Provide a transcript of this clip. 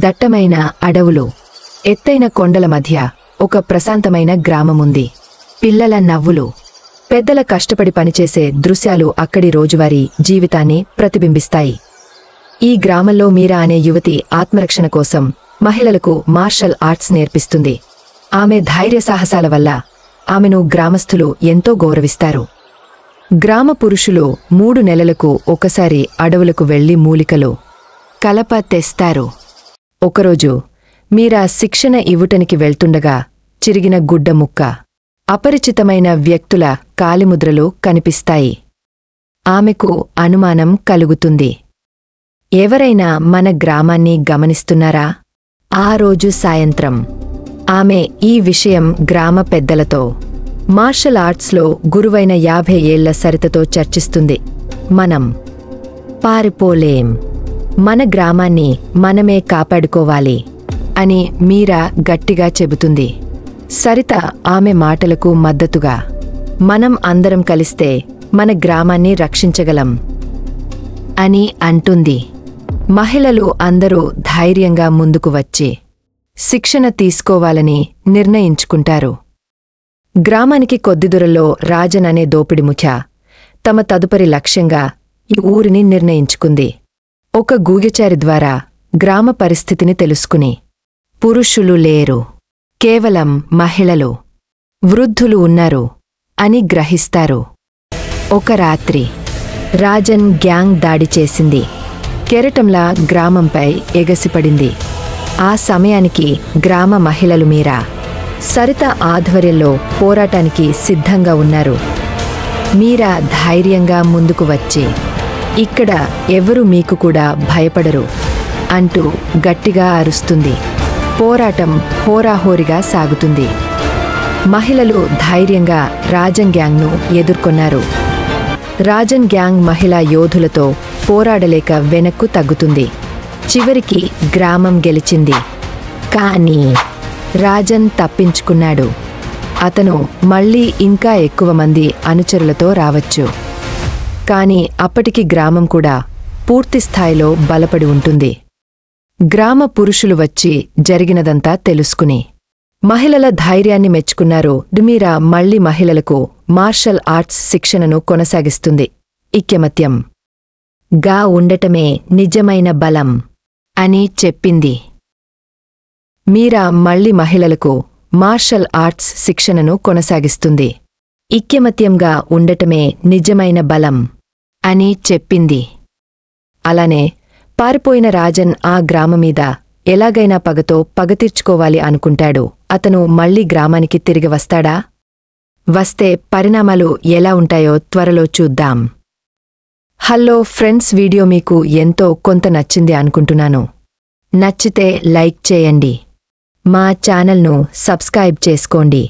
దట్టమైన అడవులు, ఎత్తైన కొండల మధ్య ఒక ప్రశాంతమైన గ్రామముంది. పిల్లల నవ్వులు, పెద్దల కష్టపడి పనిచేసే దృశ్యాలు అక్కడి రోజువారీ జీవితాన్ని ప్రతిబింబిస్తాయి. ఈ గ్రామంలో మీరా అనే యువతి ఆత్మరక్షణ కోసం మహిళలకు మార్షల్ ఆర్ట్స్ నేర్పిస్తుంది. ఆమె ధైర్య సాహసాల వల్ల ఆమెను గ్రామస్థులు ఎంతో గౌరవిస్తారు. గ్రామ పురుషులు 3 నెలలకు ఒకసారి అడవులకు వెళ్లి మూలికలు, కలప తెస్తారు. ఒకరోజు మీరా శిక్షణ ఇవ్వటానికి వెళ్తుండగా చిరిగిన గుడ్డ ముక్క, అపరిచితమైన వ్యక్తుల కాలిముద్రలు కనిపిస్తాయి. ఆమెకు అనుమానం కలుగుతుంది. ఎవరైనా మన గ్రామాన్ని గమనిస్తున్నారా? ఆ రోజు సాయంత్రం ఆమె ఈ విషయం గ్రామ పెద్దలతో, మార్షల్ ఆర్ట్స్లో గురువైన 50 ఏళ్ల సరితతో చర్చిస్తుంది. మనం పారిపోలేం, మన గ్రామాన్ని మనమే కాపాడుకోవాలి అని మీరా గట్టిగా చెబుతుంది. సరిత ఆమె మాటలకు మద్దతుగా, మనం అందరం కలిస్తే మన గ్రామాన్ని రక్షించగలం అని అంటుంది. మహిళలు అందరూ ధైర్యంగా ముందుకు వచ్చి శిక్షణ తీసుకోవాలని నిర్ణయించుకుంటారు. గ్రామానికి కొద్ది దూరంలో రాజన్ అనే దోపిడి ముఖ్య తమ తదుపరి లక్ష్యంగా ఈ ఊరిని నిర్ణయించుకుంది. ఒక గూగచారి ద్వారా గ్రామ పరిస్థితిని తెలుసుకుని, పురుషులు లేరు, కేవలం మహిళలు, వృద్ధులు ఉన్నారు అని గ్రహిస్తారు. ఒక రాత్రి రాజన్ గ్యాంగ్ దాడి చేసింది. కెరటంలా గ్రామంపై ఎగసిపడింది. ఆ సమయానికి గ్రామ మహిళలు మీరా, సరిత ఆధ్వర్యంలో పోరాటానికి సిద్ధంగా ఉన్నారు. మీరా ధైర్యంగా ముందుకు వచ్చి, ఇక్కడ ఎవరు మీకు కూడా భయపడరు అంటూ గట్టిగా అరుస్తుంది. పోరాటం హోరాహోరీగా సాగుతుంది. మహిళలు ధైర్యంగా రాజన్ గ్యాంగ్ను ఎదుర్కొన్నారు. రాజన్ గ్యాంగ్ మహిళా యోధులతో పోరాడలేక వెనక్కు తగ్గుతుంది. చివరికి గ్రామం గెలిచింది. కానీ రాజన్ తప్పించుకున్నాడు. అతను మళ్లీ ఇంకా ఎక్కువ మంది అనుచరులతో రావచ్చు. కాని అప్పటికి గ్రామం కూడా పూర్తిస్థాయిలో బలపడి ఉంటుంది. గ్రామ పురుషులు వచ్చి జరిగినదంతా తెలుసుకుని మహిళల ధైర్యాన్ని మెచ్చుకున్నారు. మీరా మళ్లీ మహిళలకు మార్షల్ ఆర్ట్స్ శిక్షణను కొనసాగిస్తుంది. ఐకమత్యం గా ఉండటమే నిజమైన బలం అని చెప్పింది. మీరా మళ్లీ మహిళలకు మార్షల్ ఆర్ట్స్ శిక్షణను కొనసాగిస్తుంది. ఐకమత్యంగా ఉండటమే నిజమైన బలం అని చెప్పింది. అలానే పారిపోయిన రాజన్ ఆ గ్రామమీద ఎలాగైనా పగతో పగతీర్చుకోవాలి అనుకుంటాడు. అతను మళ్లీ గ్రామానికి తిరిగి వస్తాడా? వస్తే పరిణామాలు ఎలా ఉంటాయో త్వరలో చూద్దాం. హలో ఫ్రెండ్స్, వీడియో మీకు ఎంతో కొంత నచ్చింది అనుకుంటున్నాను. నచ్చితే లైక్ చేయండి. మా ఛానల్ను సబ్స్క్రైబ్ చేసుకోండి.